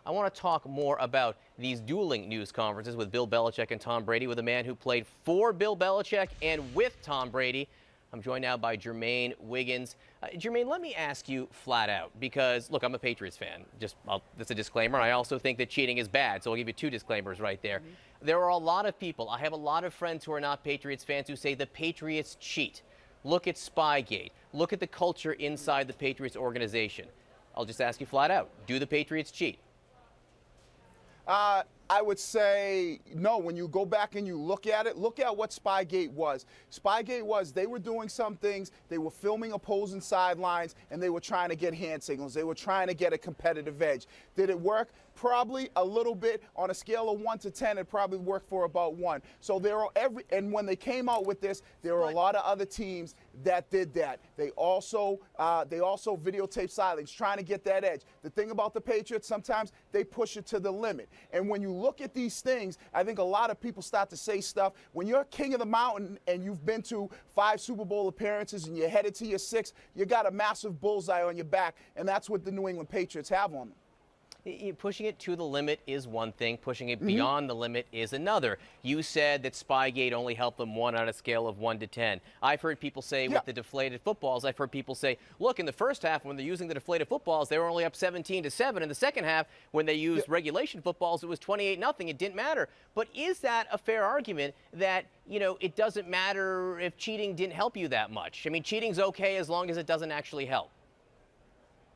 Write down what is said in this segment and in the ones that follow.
I want to talk more about these dueling news conferences with Bill Belichick and Tom Brady, with a man who played for Bill Belichick and with Tom Brady. I'm joined now by Jermaine Wiggins. Jermaine, let me ask you flat out, because, look, I'm a Patriots fan. That's a disclaimer. I also think that cheating is bad, so I'll give you two disclaimers right there. There are a lot of people, I have a lot of friends who are not Patriots fans who say the Patriots cheat. Look at Spygate. Look at the culture inside the Patriots organization. I'll just ask you flat out, do the Patriots cheat? I would say no. When you go back and you look at it, look at what Spygate was. Spygate was, they were doing some things, they were filming opposing sidelines, and they were trying to get hand signals. They were trying to get a competitive edge. Did it work? Probably a little bit. On a scale of 1 to 10, it probably worked for about 1. So there are and when they came out with this, there were a lot of other teams that did that. They also videotape silence, trying to get that edge. The thing about the Patriots, sometimes they push it to the limit. And when you look at these things, I think a lot of people start to say stuff. When you're king of the mountain and you've been to 5 Super Bowl appearances and you're headed to your 6th, you got a massive bullseye on your back, and that's what the New England Patriots have on them. Pushing it to the limit is one thing. Pushing it beyond the limit is another. You said that Spygate only helped them 1 on a scale of 1 to 10. I've heard people say with the deflated footballs, I've heard people say, look, in the first half when they're using the deflated footballs, they were only up 17-7. In the second half, when they used regulation footballs, it was 28-0. It didn't matter. But is that a fair argument that, you know, it doesn't matter if cheating didn't help you that much? I mean, cheating's okay as long as it doesn't actually help.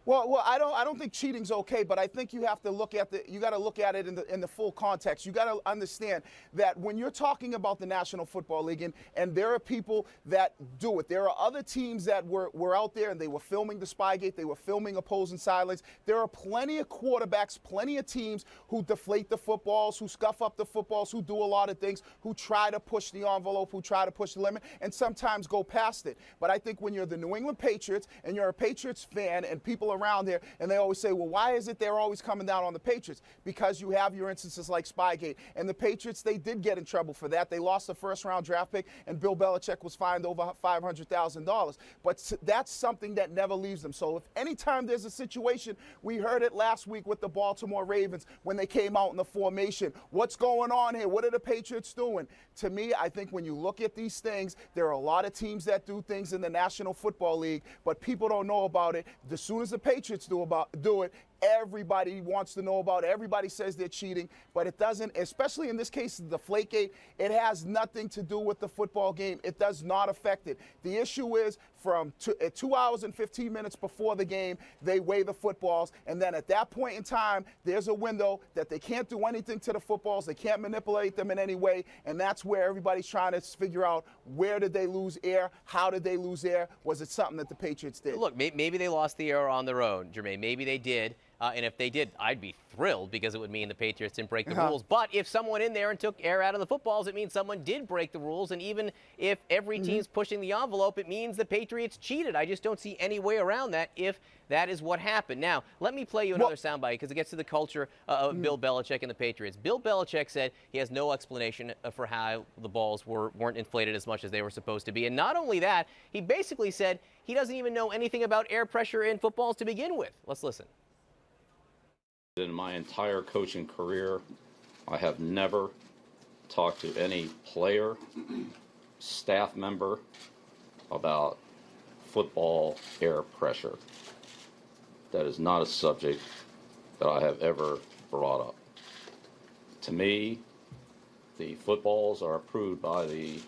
Well, I don't think cheating's okay, but I think you have to look at you got to look at it in the full context. You got to understand that when you're talking about the National Football League, and there are people that do it. There are other teams that were out there and they were filming the Spygate, they were filming opposing sidelines. There are plenty of quarterbacks, plenty of teams who deflate the footballs, who scuff up the footballs, who do a lot of things, who try to push the envelope, who try to push the limit, and sometimes go past it. But I think when you're the New England Patriots and you're a Patriots fan and people around there, and they always say, well, why is it they're always coming down on the Patriots? Because you have your instances like Spygate. And the Patriots, they did get in trouble for that. They lost the first-round draft pick, and Bill Belichick was fined over $500,000. But that's something that never leaves them. So if anytime there's a situation, we heard it last week with the Baltimore Ravens when they came out in the formation. What's going on here? What are the Patriots doing? To me, I think when you look at these things, there are a lot of teams that do things in the National Football League, but people don't know about it. As soon as the Patriots do it, everybody wants to know about it. Everybody says they're cheating, but it doesn't, especially in this case, the Deflategate, it has nothing to do with the football game. It does not affect it. The issue is from 2 hours and 15 minutes before the game, they weigh the footballs, and then at that point in time, there's a window that they can't do anything to the footballs. They can't manipulate them in any way, and that's where everybody's trying to figure out, where did they lose air? How did they lose air? Was it something that the Patriots did? Look, maybe they lost the air on their own, Jermaine. Maybe they did. And if they did, I'd be thrilled, because it would mean the Patriots didn't break the rules. But if someone in there and took air out of the footballs, it means someone did break the rules. And even if every team's pushing the envelope, it means the Patriots cheated. I just don't see any way around that if that is what happened. Now, let me play you another soundbite, because it gets to the culture of Bill Belichick and the Patriots. Bill Belichick said he has no explanation for how the balls weren't inflated as much as they were supposed to be. And not only that, he basically said he doesn't even know anything about air pressure in footballs to begin with. Let's listen. In my entire coaching career, I have never talked to any player, staff member about football air pressure. That is not a subject that I have ever brought up. To me, the footballs are approved by the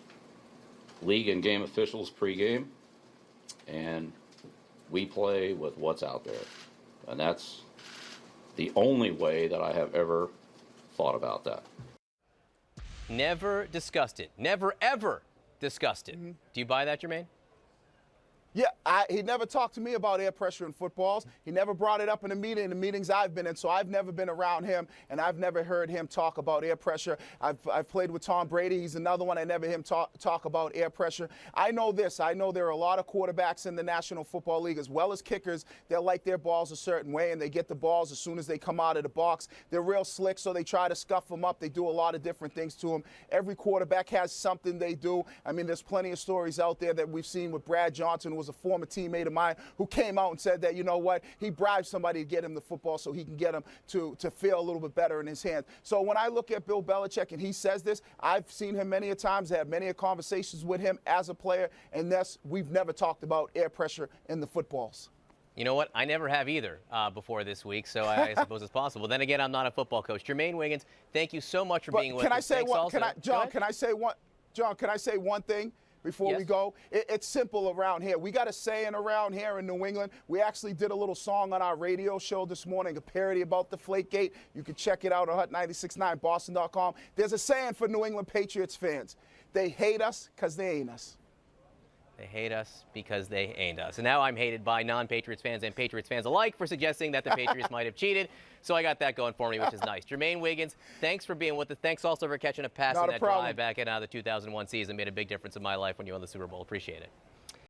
league and game officials pregame, and we play with what's out there. And that's the only way that I have ever thought about that. Never discussed it. Never, ever discussed it. Do you buy that, Jermaine? Yeah, he never talked to me about air pressure in footballs. He never brought it up in a meeting, in the meetings I've been in, so I've never been around him, and I've never heard him talk about air pressure. I've played with Tom Brady. He's another one I never heard him talk about air pressure. I know this. I know there are a lot of quarterbacks in the National Football League, as well as kickers. They like their balls a certain way, and they get the balls as soon as they come out of the box. They're real slick, so they try to scuff them up. They do a lot of different things to them. Every quarterback has something they do. I mean, there's plenty of stories out there that we've seen with Brad Johnson, who was a former teammate of mine who came out and said that, you know what, he bribed somebody to get him the football so he can get him to feel a little bit better in his hands. So when I look at Bill Belichick and he says this, I've seen him many a times, had many a conversations with him as a player, and thus we've never talked about air pressure in the footballs. You know what? I never have either before this week, so I suppose it's possible. Then again, I'm not a football coach. Jermaine Wiggins, thank you so much for being with us. Can I say Thanks one? also. John, can I say one thing before we go? It's simple around here. We got a saying around here in New England. We actually did a little song on our radio show this morning, a parody about the Deflategate. You can check it out on Hut969Boston.com. There's a saying for New England Patriots fans. They hate us because they ain't us. They hate us because they ain't us. And now I'm hated by non-Patriots fans and Patriots fans alike for suggesting that the Patriots might have cheated. So I got that going for me, which is nice. Jermaine Wiggins, thanks for being with us. Thanks also for catching a pass on that drive back in the 2001 season. Made a big difference in my life when you won the Super Bowl. Appreciate it.